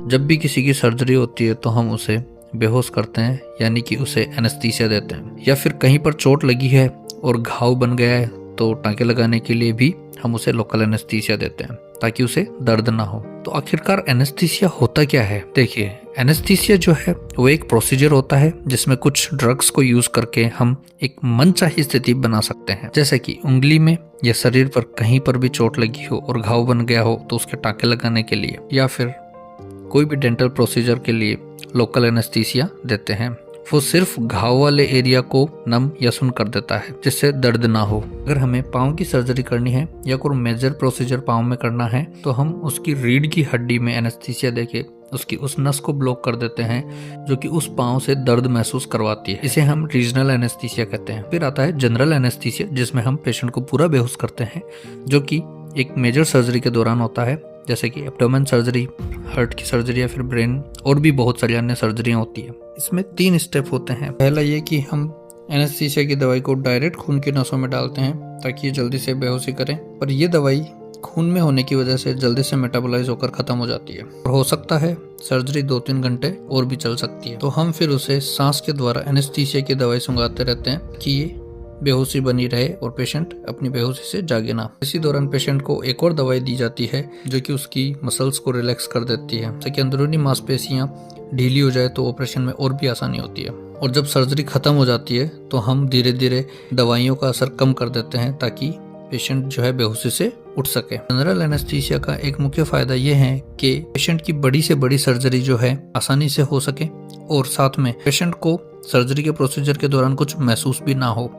जब भी किसी की सर्जरी होती है तो हम उसे बेहोश करते हैं, यानी कि उसे एनेस्थीसिया देते हैं। या फिर कहीं पर चोट लगी है और घाव बन गया है तो टाँके लगाने के लिए भी हम उसे लोकल एनेस्थीसिया देते हैं ताकि उसे दर्द ना हो। तो आखिरकार एनेस्थीसिया होता क्या है? देखिए, एनेस्थीसिया जो है वो एक प्रोसीजर होता है जिसमें कुछ ड्रग्स को यूज करके हम एक मनचाही स्थिति बना सकते हैं। जैसे कि उंगली में या शरीर पर कहीं पर भी चोट लगी हो और घाव बन गया हो तो उसके टाँके लगाने के लिए, या फिर कोई भी डेंटल प्रोसीजर के लिए लोकल एनेस्थीसिया देते हैं। वो सिर्फ घाव वाले एरिया को नम या सुन्न कर देता है जिससे दर्द ना हो। अगर हमें पाँव की सर्जरी करनी है या कोई मेजर प्रोसीजर पाँव में करना है तो हम उसकी रीढ़ की हड्डी में एनेस्थीसिया देके उसकी उस नस को ब्लॉक कर देते हैं जो कि उस पाँव से दर्द महसूस करवाती है। इसे हम रीजनल एनेस्थीसिया कहते हैं। फिर आता है जनरल एनेस्थीसिया, जिसमें हम पेशेंट को पूरा बेहोश करते हैं, जो कि एक मेजर सर्जरी के दौरान होता है, जैसे कि एब्डोमेन सर्जरी, हार्ट की सर्जरी या फिर ब्रेन, और भी बहुत सारी अन्य सर्जरियां होती है। इसमें 3 स्टेप होते हैं। पहला ये कि हम एनेस्थीसिया की दवाई को डायरेक्ट खून की नसों में डालते हैं ताकि ये जल्दी से बेहोशी करें, पर ये दवाई खून में होने की वजह से जल्दी से मेटाबोलाइज होकर खत्म हो जाती है और हो सकता है सर्जरी 2-3 घंटे और भी चल सकती है। तो हम फिर उसे सांस के द्वारा एनेस्थीसिया की दवाई सुंघाते रहते हैं कि ये बेहोशी बनी रहे और पेशेंट अपनी बेहोशी से जागे ना। इसी दौरान पेशेंट को एक और दवाई दी जाती है जो कि उसकी मसल्स को रिलैक्स कर देती है, ताकि अंदरूनी मांसपेशियां ढीली हो जाए तो ऑपरेशन में और भी आसानी होती है। और जब सर्जरी खत्म हो जाती है तो हम धीरे धीरे दवाइयों का असर कम कर देते हैं ताकि पेशेंट जो है बेहोशी से उठ सके। जनरल एनेस्थीसिया का एक मुख्य फायदा यह है कि पेशेंट की बड़ी से बड़ी सर्जरी जो है आसानी से हो सके और साथ में पेशेंट को सर्जरी के प्रोसीजर के दौरान कुछ महसूस भी ना हो।